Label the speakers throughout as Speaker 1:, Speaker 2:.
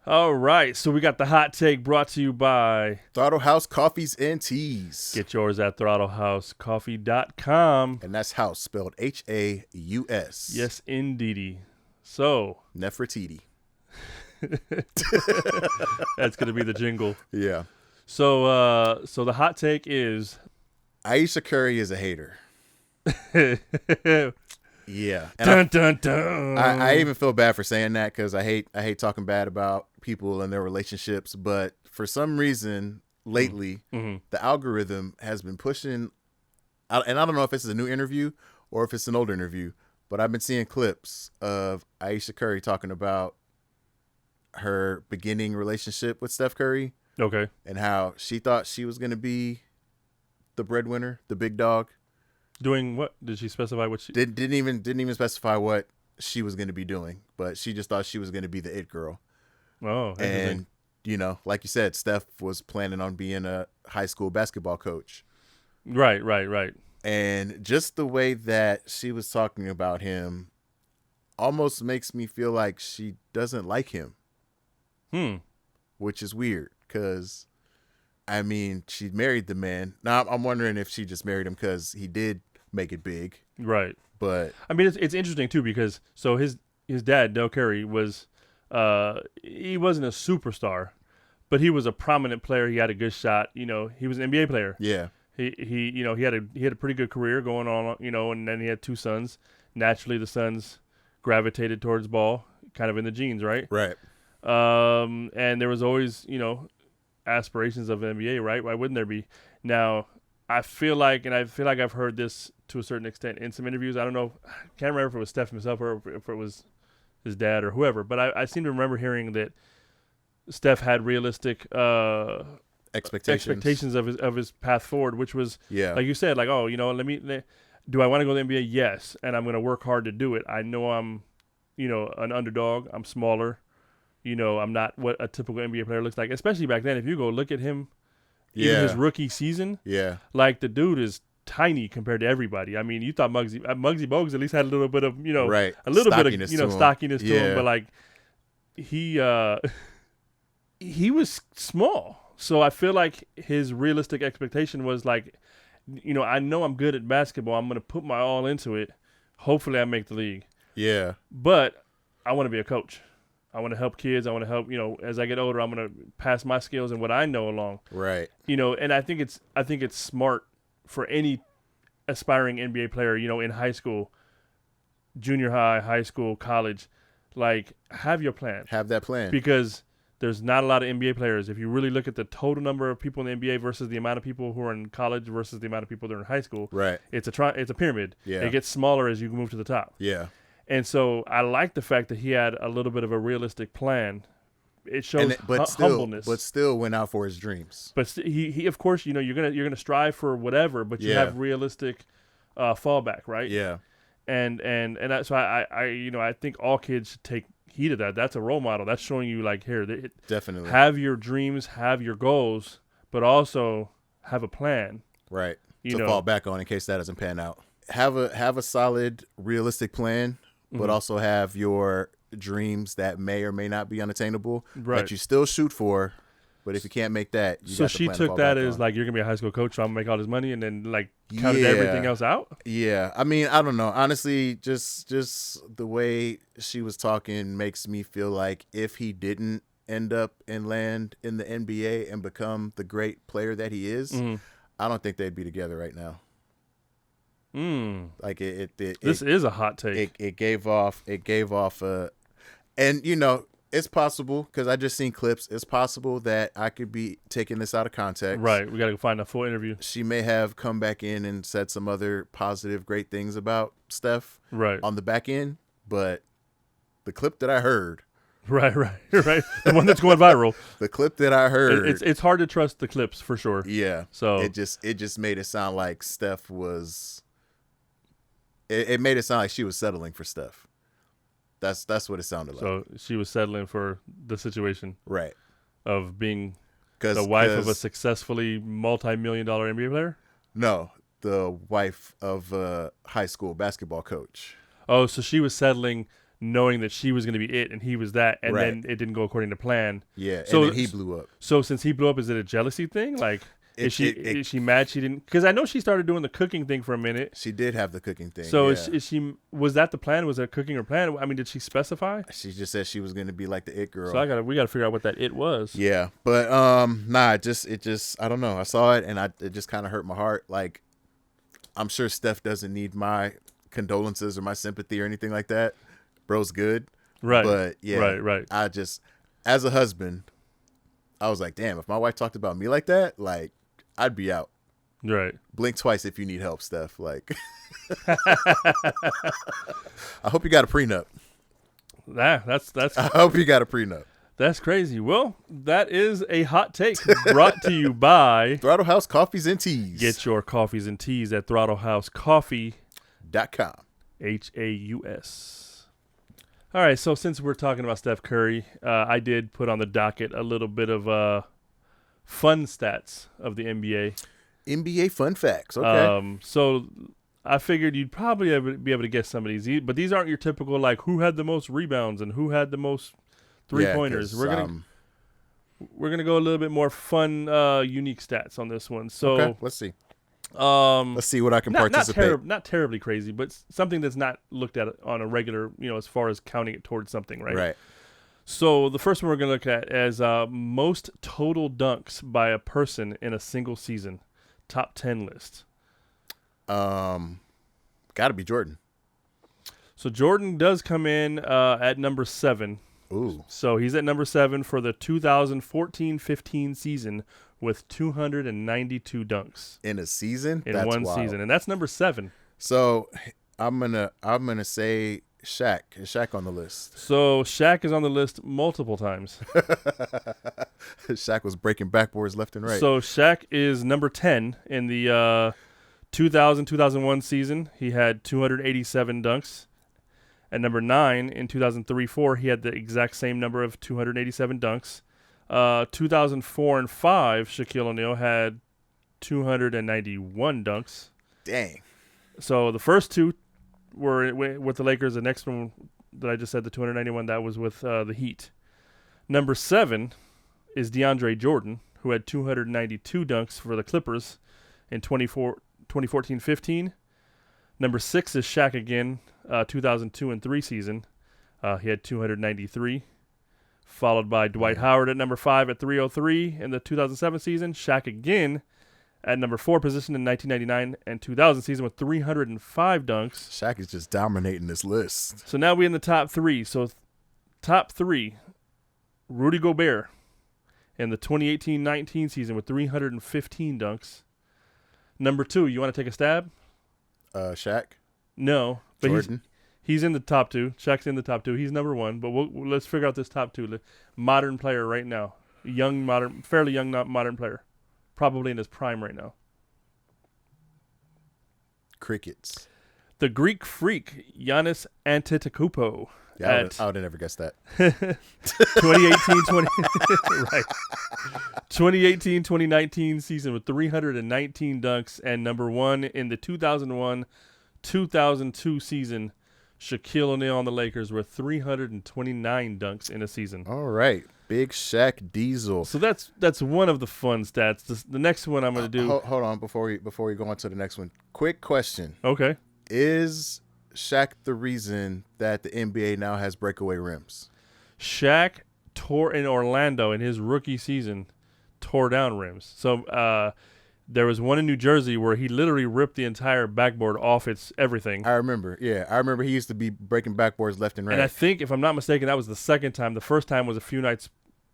Speaker 1: All right, so we got the hot take brought to you by
Speaker 2: Throttle House Coffees and Teas.
Speaker 1: Get yours at throttleHouseCoffee.com.
Speaker 2: And that's house spelled Haus.
Speaker 1: Yes, indeedy. So
Speaker 2: Nefertiti.
Speaker 1: that's gonna be the jingle.
Speaker 2: Yeah.
Speaker 1: So the hot take is
Speaker 2: Ayesha Curry is a hater. Yeah.
Speaker 1: dun
Speaker 2: And
Speaker 1: dun dun.
Speaker 2: I even feel bad for saying that because I hate talking bad about people and their relationships. But for some reason, lately, the algorithm has been pushing. And I don't know if this is a new interview or if it's an older interview, but I've been seeing clips of Ayesha Curry talking about her beginning relationship with Steph Curry.
Speaker 1: Okay.
Speaker 2: And how she thought she was going to be the breadwinner, the big dog.
Speaker 1: Doing what? Did she specify what she
Speaker 2: didn't even specify what she was going to be doing, but she just thought she was going to be the it girl.
Speaker 1: Oh,
Speaker 2: and like you said, Steph was planning on being a high school basketball coach.
Speaker 1: Right.
Speaker 2: And just the way that she was talking about him almost makes me feel like she doesn't like him. Which is weird because, I mean, she married the man. Now, I'm wondering if she just married him because he did make it big.
Speaker 1: Right.
Speaker 2: But
Speaker 1: I mean, it's interesting too because so his dad, Del Curry, was he wasn't a superstar, but he was a prominent player. He had a good shot. He was an NBA player.
Speaker 2: Yeah.
Speaker 1: He had a pretty good career going on. And then he had two sons. Naturally, the sons gravitated towards ball, kind of in the genes, right?
Speaker 2: Right.
Speaker 1: And there was always aspirations of the NBA, right? Why wouldn't there be? Now, I feel like I've heard this to a certain extent in some interviews. I don't know, can't remember if it was Steph himself or if it was his dad or whoever, but I seem to remember hearing that Steph had realistic expectations of his path forward, which was, like you said, like, oh, do I want to go to the NBA? Yes, and I'm going to work hard to do it. I know I'm, an underdog. I'm smaller. I'm not what a typical NBA player looks like, especially back then. If you go look at him, even his rookie season, like the dude is tiny compared to everybody. I mean, you thought Muggsy Bogues at least had a little bit of, a little
Speaker 2: stockiness
Speaker 1: bit of, stockiness to him, but like he was small. So I feel like his realistic expectation was like, I know I'm good at basketball. I'm going to put my all into it. Hopefully I make the league.
Speaker 2: Yeah.
Speaker 1: But I want to be a coach. I want to help kids. I want to help, as I get older, I'm going to pass my skills and what I know along.
Speaker 2: Right.
Speaker 1: And I think it's smart for any aspiring NBA player, in high school, junior high school, college, like have your plan.
Speaker 2: Have that plan.
Speaker 1: Because there's not a lot of NBA players. If you really look at the total number of people in the NBA versus the amount of people who are in college versus the amount of people that are in high school,
Speaker 2: right?
Speaker 1: It's a pyramid.
Speaker 2: Yeah.
Speaker 1: It gets smaller as you move to the top.
Speaker 2: Yeah.
Speaker 1: And so I like the fact that he had a little bit of a realistic plan. It shows humbleness.
Speaker 2: But still went out for his dreams.
Speaker 1: But he of course, you're gonna strive for whatever, but you have realistic fallback, right?
Speaker 2: Yeah.
Speaker 1: And so I think all kids should take heed of that. That's a role model. That's showing you like here,
Speaker 2: definitely
Speaker 1: have your dreams, have your goals, but also have a plan.
Speaker 2: Right. To fall back on in case that doesn't pan out. Have a solid, realistic plan. But also have your dreams that may or may not be unattainable that you still shoot for. But if you can't make that,
Speaker 1: so she took that as like, you're gonna be a high school coach, so I'm gonna make all this money, and then like counted everything else out.
Speaker 2: Yeah, I mean, I don't know. Honestly, just the way she was talking makes me feel like if he didn't end up and land in the NBA and become the great player that he is, I don't think they'd be together right now. Like
Speaker 1: this is a hot take.
Speaker 2: It gave off and it's possible because I just seen clips. It's possible that I could be taking this out of context.
Speaker 1: Right. We got to find a full interview.
Speaker 2: She may have come back in and said some other positive, great things about Steph.
Speaker 1: Right.
Speaker 2: On the back end, but the clip that I heard.
Speaker 1: Right. The one that's going viral.
Speaker 2: The clip that I heard.
Speaker 1: It's hard to trust the clips for sure.
Speaker 2: Yeah.
Speaker 1: So
Speaker 2: it just made it sound like Steph was. It made it sound like she was settling for Steph. That's what it sounded like.
Speaker 1: So she was settling for the situation,
Speaker 2: right?
Speaker 1: Of being the wife of a successfully multi-million-dollar NBA player.
Speaker 2: No, the wife of a high school basketball coach.
Speaker 1: Oh, so she was settling knowing that she was going to be it and he was that, and then it didn't go according to plan.
Speaker 2: Yeah,
Speaker 1: so
Speaker 2: and then he blew up.
Speaker 1: So since he blew up, is it a jealousy thing? Like, is she mad she didn't? Because I know she started doing the cooking thing for a minute.
Speaker 2: She did have the cooking thing.
Speaker 1: So was that the plan? Was that cooking her plan? I mean, did she specify?
Speaker 2: She just said she was going to be like the it girl.
Speaker 1: So we gotta figure out what that it was.
Speaker 2: Yeah, but it just I don't know. I saw it and it just kind of hurt my heart. Like, I'm sure Steph doesn't need my condolences or my sympathy or anything like that. Bro's good.
Speaker 1: Right.
Speaker 2: But yeah.
Speaker 1: Right.
Speaker 2: I just, as a husband, I was like, damn, if my wife talked about me like that, like, I'd be out.
Speaker 1: Right.
Speaker 2: Blink twice if you need help, Steph. Like, I hope you got a prenup.
Speaker 1: That's.
Speaker 2: I hope you got a prenup.
Speaker 1: That's crazy. Well, that is a hot take brought to you by
Speaker 2: Throttle House Coffees and Teas.
Speaker 1: Get your coffees and teas at throttlehousecoffee.com. HAUS. All right, so since we're talking about Steph Curry, I did put on the docket a little bit of fun stats of the NBA.
Speaker 2: NBA fun facts, okay.
Speaker 1: So I figured you'd probably be able to guess some of these, but these aren't your typical, like, who had the most rebounds and who had the most three-pointers. We're gonna go a little bit more fun, unique stats on this one. So
Speaker 2: okay, let's see. Let's see what I can participate.
Speaker 1: Not terribly crazy, but something that's not looked at on a regular, as far as counting it towards something, right?
Speaker 2: Right.
Speaker 1: So the first one we're going to look at is most total dunks by a person in a single season. Top 10 list.
Speaker 2: Got to be Jordan.
Speaker 1: So Jordan does come in at number 7.
Speaker 2: Ooh.
Speaker 1: So he's at number 7 for the 2014-15 season with 292 dunks
Speaker 2: in a season.
Speaker 1: That's one wild. Season, and that's number 7.
Speaker 2: So I'm gonna say Shaq. Is Shaq on the list?
Speaker 1: So Shaq is on the list multiple times.
Speaker 2: Shaq was breaking backboards left and right.
Speaker 1: So Shaq is number 10 in the 2000-2001 season. He had 287 dunks. At number 9 in 2003-04, he had the exact same number of 287 dunks. 2004 and 5, Shaquille O'Neal had 291 dunks.
Speaker 2: Dang.
Speaker 1: So the first two were with the Lakers. The next one that I just said, the 291, that was with the Heat. Number 7 is DeAndre Jordan, who had 292 dunks for the Clippers in 2014-15. Number 6 is Shaq again, 2002 and 3 season. He had 293. Followed by Dwight Howard at number 5 at 303 in the 2007 season. Shaq again at number 4 position in 1999 and 2000 season with 305 dunks.
Speaker 2: Shaq is just dominating this list.
Speaker 1: So now we're in the top 3. So top 3, Rudy Gobert in the 2018-19 season with 315 dunks. Number 2, you want to take a stab?
Speaker 2: Shaq?
Speaker 1: No. But
Speaker 2: Jordan?
Speaker 1: He's in the top 2. Shaq's in the top 2. He's number 1. But let's figure out this top 2. Modern player right now. Fairly young modern player. Probably in his prime right now.
Speaker 2: Crickets.
Speaker 1: The Greek freak, Giannis Antetokounmpo.
Speaker 2: Yeah, I would have never guessed that.
Speaker 1: 2018-2019 season with 319 dunks, and number 1 in the 2001-2002 season, Shaquille O'Neal on the Lakers with 329 dunks in a season.
Speaker 2: All right. Big Shaq Diesel.
Speaker 1: So that's one of the fun stats. The next one I'm going to do.
Speaker 2: Hold on before we go on to the next one. Quick question.
Speaker 1: Okay.
Speaker 2: Is Shaq the reason that the NBA now has breakaway rims?
Speaker 1: Shaq tore in Orlando in his rookie season, tore down rims. So there was one in New Jersey where he literally ripped the entire backboard off its everything.
Speaker 2: I remember. Yeah, I remember he used to be breaking backboards left and right.
Speaker 1: And I think, if I'm not mistaken, that was the second time. The first time was a few nights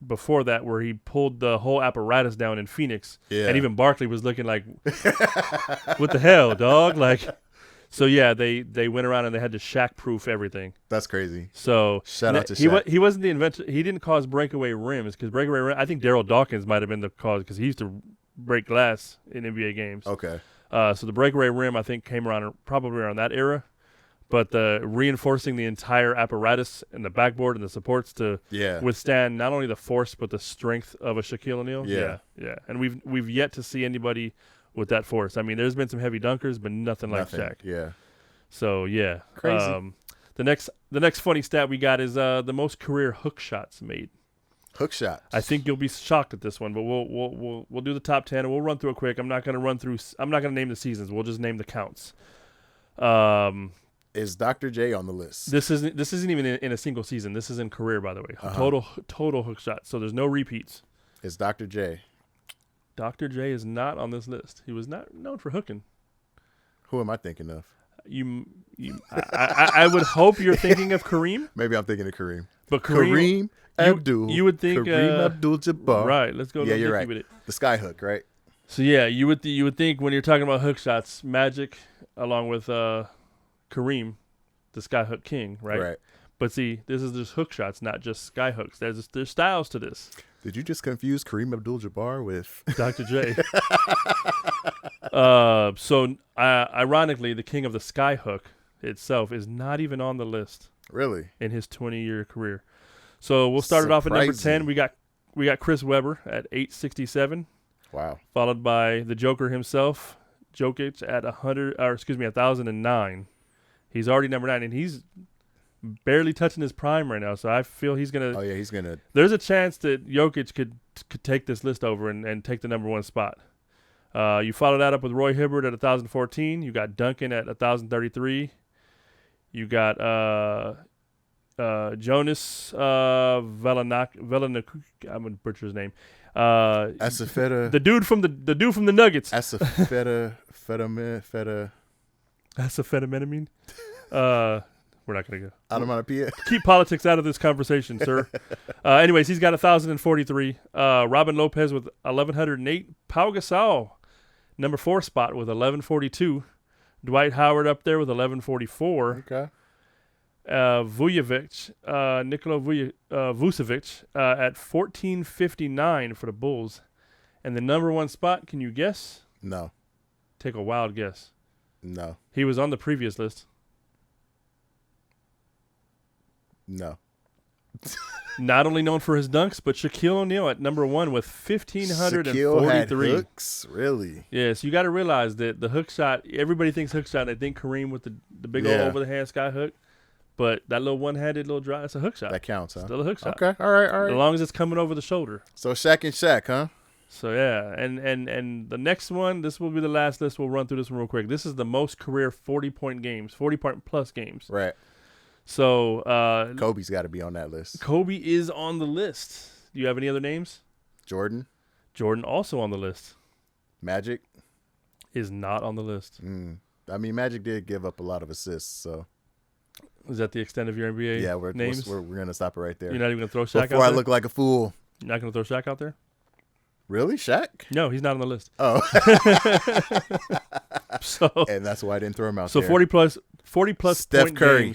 Speaker 1: before that where he pulled the whole apparatus down in Phoenix.
Speaker 2: Yeah.
Speaker 1: And even Barkley was looking like, what the hell, dog? Like, so yeah, they went around and they had to Shaq-proof everything.
Speaker 2: That's crazy.
Speaker 1: So
Speaker 2: shout out to Shaq.
Speaker 1: He wasn't the inventor. He didn't cause breakaway rims, because breakaway rims, I think Daryl Dawkins might have been the cause, because he used to break glass in NBA games.
Speaker 2: Okay.
Speaker 1: So the breakaway rim, I think, came around probably around that era. But reinforcing the entire apparatus and the backboard and the supports to withstand not only the force but the strength of a Shaquille O'Neal. Yeah. And we've yet to see anybody with that force. I mean, there's been some heavy dunkers, but nothing like Shaq.
Speaker 2: Yeah.
Speaker 1: So yeah,
Speaker 2: crazy.
Speaker 1: The next funny stat we got is the most career hook shots made.
Speaker 2: Hook shots.
Speaker 1: I think you'll be shocked at this one, but we'll do the top 10 and we'll run through it quick. I'm not going to name the seasons. We'll just name the counts.
Speaker 2: Is Dr. J on the list?
Speaker 1: This isn't even in a single season. This is in career, by the way. Total hook shots. So there's no repeats.
Speaker 2: Is Dr. J?
Speaker 1: Dr. J is not on this list. He was not known for hooking.
Speaker 2: Who am I thinking of?
Speaker 1: I would hope you're thinking of Kareem.
Speaker 2: Maybe I'm thinking of Kareem.
Speaker 1: But Kareem
Speaker 2: Abdul.
Speaker 1: You would think
Speaker 2: Kareem Abdul-Jabbar.
Speaker 1: Right. Let's go.
Speaker 2: Yeah, you're right.
Speaker 1: With it.
Speaker 2: The sky hook, right?
Speaker 1: So yeah, you would think when you're talking about hook shots, Magic, along with Kareem, the sky hook king, right? Right. But see, this is just hook shots, not just sky hooks. There's styles to this.
Speaker 2: Did you just confuse Kareem Abdul-Jabbar with
Speaker 1: Dr. J? So ironically, the king of the sky hook itself is not even on the list.
Speaker 2: Really?
Speaker 1: In his 20-year career. So we'll start it off at number 10. We got Chris Webber at 867.
Speaker 2: Wow.
Speaker 1: Followed by the Joker himself, Jokic at 1,009. He's already number 9, and he's barely touching his prime right now. So I feel he's gonna.
Speaker 2: Oh yeah, he's gonna.
Speaker 1: There's a chance that Jokic could take this list over and take the number 1 spot. You follow that up with Roy Hibbert at 1,014. You got Duncan at 1,033. You got Jonas Velanak. I'm gonna butcher his name.
Speaker 2: Asafeta.
Speaker 1: The dude from the Nuggets. Acetaminophen. We're not gonna go.
Speaker 2: Onomatopoeia.
Speaker 1: Keep politics out of this conversation, sir. Anyways, he's got 1,043. Robin Lopez with 1,108. Pau Gasol, number 4 spot with 1,142. Dwight Howard up there with 1,144.
Speaker 2: Okay.
Speaker 1: Vujovic, Nikola Vucevic at 1,459 for the Bulls. And the number 1 spot, can you guess?
Speaker 2: No.
Speaker 1: Take a wild guess.
Speaker 2: No.
Speaker 1: He was on the previous list.
Speaker 2: No.
Speaker 1: Not only known for his dunks, but Shaquille O'Neal at number 1 with 1,543.
Speaker 2: Shaquille had hooks? Really?
Speaker 1: Yes, you got to realize that the hook shot, everybody thinks hook shot. They think Kareem with the big old over-the-hand sky hook. But that little one-handed little drive, it's a hook shot.
Speaker 2: That counts, huh?
Speaker 1: Still a hook shot.
Speaker 2: Okay, all right.
Speaker 1: As long as it's coming over the shoulder.
Speaker 2: So Shaq and Shaq, huh?
Speaker 1: So, yeah. And the next one, this will be the last list. We'll run through this one real quick. This is the most career 40-point games, 40-point-plus games.
Speaker 2: Right.
Speaker 1: So
Speaker 2: Kobe's got to be on that list.
Speaker 1: Kobe is on the list. Do you have any other names?
Speaker 2: Jordan
Speaker 1: also on the list.
Speaker 2: Magic
Speaker 1: is not on the list.
Speaker 2: I mean, Magic did give up a lot of assists, so.
Speaker 1: Is that the extent of your NBA names?
Speaker 2: We're gonna stop it right there.
Speaker 1: You're not even gonna throw Shaq out there?
Speaker 2: Before I look like a fool.
Speaker 1: You're not gonna throw Shaq out there?
Speaker 2: Really, Shaq?
Speaker 1: No, he's not on the list.
Speaker 2: Oh. And that's why I didn't throw him out there.
Speaker 1: So 40 plus
Speaker 2: Steph Curry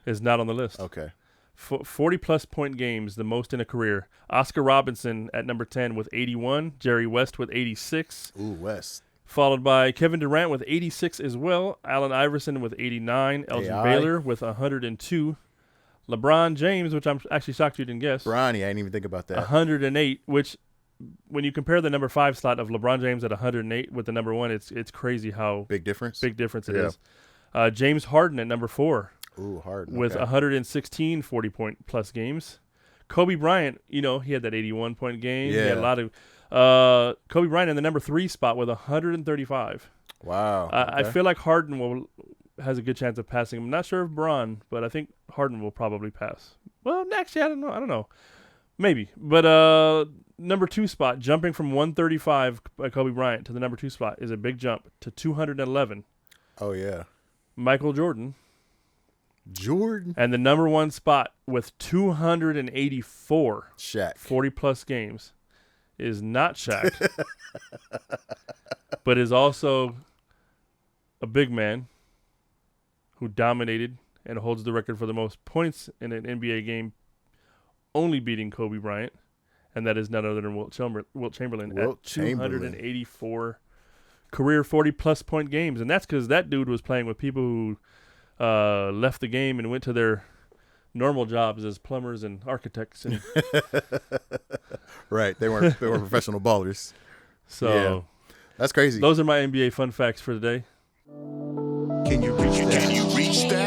Speaker 1: is not on the list.
Speaker 2: Okay.
Speaker 1: 40 plus point games, the most in a career. Oscar Robertson at number 10 with 81. Jerry West with 86.
Speaker 2: Ooh, West.
Speaker 1: Followed by Kevin Durant with 86 as well. Allen Iverson with 89. Elgin Baylor with 102. LeBron James, which I'm actually shocked you didn't guess.
Speaker 2: Bronny, I didn't even think about that.
Speaker 1: 108, which when you compare the number 5 slot of LeBron James at 108 with the number 1, it's crazy how
Speaker 2: big difference
Speaker 1: it is. James Harden at number 4.
Speaker 2: Ooh, Harden.
Speaker 1: With 116 40-point plus games. Kobe Bryant, he had that 81-point game.
Speaker 2: Yeah.
Speaker 1: He had a lot of Kobe Bryant in the number 3 spot with 135.
Speaker 2: Wow. Okay.
Speaker 1: I feel like Harden has a good chance of passing him. I'm not sure if Bron, but I think Harden will probably pass. Well, actually, I don't know. Maybe. But number 2 spot, jumping from 135 by Kobe Bryant to the number 2 spot is a big jump to 211.
Speaker 2: Oh, yeah.
Speaker 1: Michael Jordan.
Speaker 2: And
Speaker 1: the number 1 spot with 284
Speaker 2: Shaq
Speaker 1: 40-plus games is not Shaq, but is also a big man who dominated and holds the record for the most points in an NBA game, only beating Kobe Bryant, and that is none other than Wilt Chamberlain at 284 career 40-plus point games. And that's because that dude was playing with people who left the game and went to their normal jobs as plumbers and architects. And
Speaker 2: right, they were professional ballers.
Speaker 1: So
Speaker 2: yeah. That's crazy.
Speaker 1: Those are my NBA fun facts for today.
Speaker 3: Can you reach that?